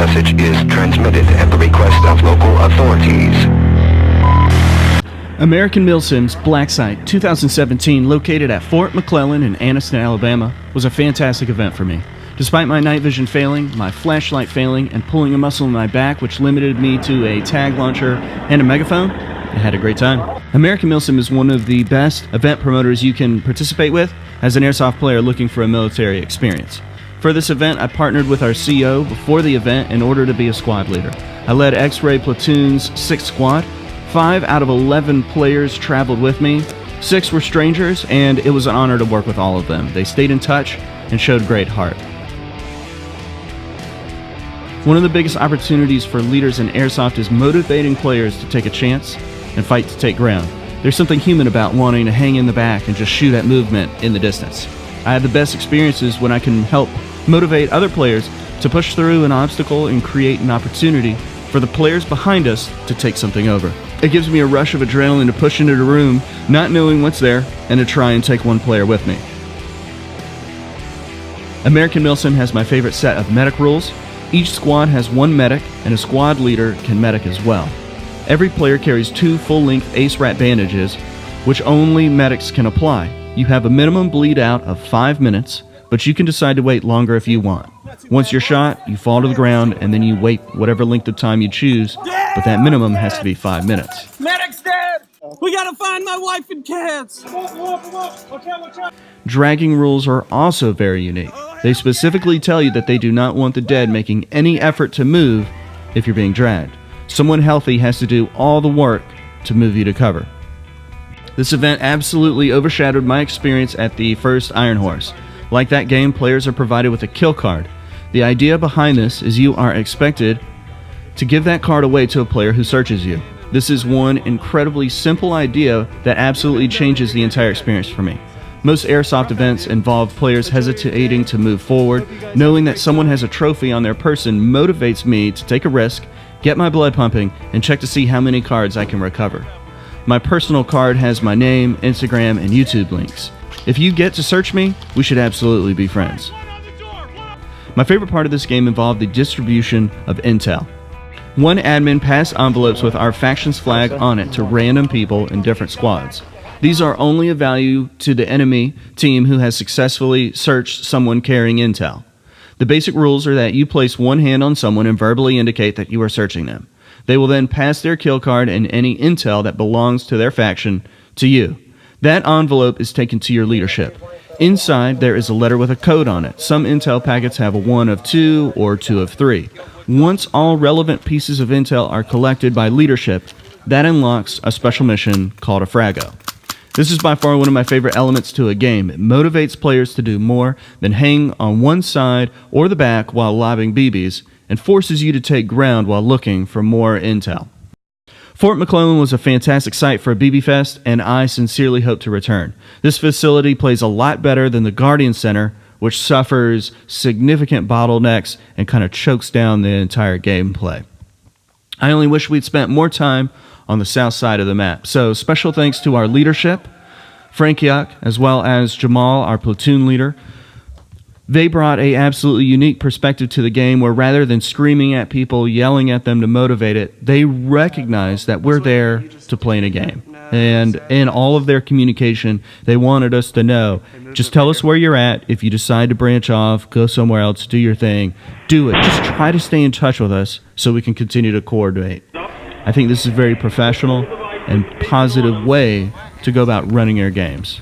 message is transmitted at the request of local authorities. American Milsim's Black Site 2017, located at Fort McClellan in Anniston, Alabama, was a fantastic event for me. Despite my night vision failing, my flashlight failing, and pulling a muscle in my back which limited me to a tag launcher and a megaphone, I had a great time. American Milsim is one of the best event promoters you can participate with as an airsoft player looking for a military experience. For this event, I partnered with our CO before the event in order to be a squad leader. I led X-Ray Platoon's 6th squad. 5 out of 11 players traveled with me. 6 were strangers, and it was an honor to work with all of them. They stayed in touch and showed great heart. One of the biggest opportunities for leaders in Airsoft is motivating players to take a chance and fight to take ground. There's something human about wanting to hang in the back and just shoot at movement in the distance. I have the best experiences when I can help motivate other players to push through an obstacle and create an opportunity for the players behind us to take something over. It gives me a rush of adrenaline to push into the room, not knowing what's there, and to try and take one player with me. American Milsim has my favorite set of medic rules. Each squad has one medic, and a squad leader can medic as well. Every player carries 2 full-length ace wrap bandages, which only medics can apply. You have a minimum bleed out of 5 minutes, but you can decide to wait longer if you want. Once you're shot, you fall to the ground, and then you wait whatever length of time you choose, but that minimum has to be 5 minutes. Medic's dead! We gotta find my wife and kids! Dragging rules are also very unique. They specifically tell you that they do not want the dead making any effort to move if you're being dragged. Someone healthy has to do all the work to move you to cover. This event absolutely overshadowed my experience at the first Iron Horse. Like that game, players are provided with a kill card. The idea behind this is you are expected to give that card away to a player who searches you. This is one incredibly simple idea that absolutely changes the entire experience for me. Most airsoft events involve players hesitating to move forward. Knowing that someone has a trophy on their person motivates me to take a risk, get my blood pumping, and check to see how many cards I can recover. My personal card has my name, Instagram, and YouTube links. If you get to search me, we should absolutely be friends. My favorite part of this game involved the distribution of intel. One admin passed envelopes with our faction's flag on it to random people in different squads. These are only of value to the enemy team who has successfully searched someone carrying intel. The basic rules are that you place one hand on someone and verbally indicate that you are searching them. They will then pass their kill card and any intel that belongs to their faction to you. That envelope is taken to your leadership. Inside, there is a letter with a code on it. Some intel packets have a 1 of 2 or 2 of 3. Once all relevant pieces of intel are collected by leadership, that unlocks a special mission called a Frago. This is by far one of my favorite elements to a game. It motivates players to do more than hang on one side or the back while lobbing BBs, and forces you to take ground while looking for more intel. Fort McClellan was a fantastic site for a BB Fest, and I sincerely hope to return. This facility plays a lot better than the Guardian Center, which suffers significant bottlenecks and kind of chokes down the entire gameplay. I only wish we'd spent more time on the south side of the map. So special thanks to our leadership, Frank Yuck, as well as Jamal, our platoon leader. They brought a absolutely unique perspective to the game where rather than screaming at people, yelling at them to motivate it, they recognize that we're there to play in a game. And in all of their communication, they wanted us to know, just tell us where you're at. If you decide to branch off, go somewhere else, do your thing, do it. Just try to stay in touch with us so we can continue to coordinate. I think this is a very professional and positive way to go about running your games.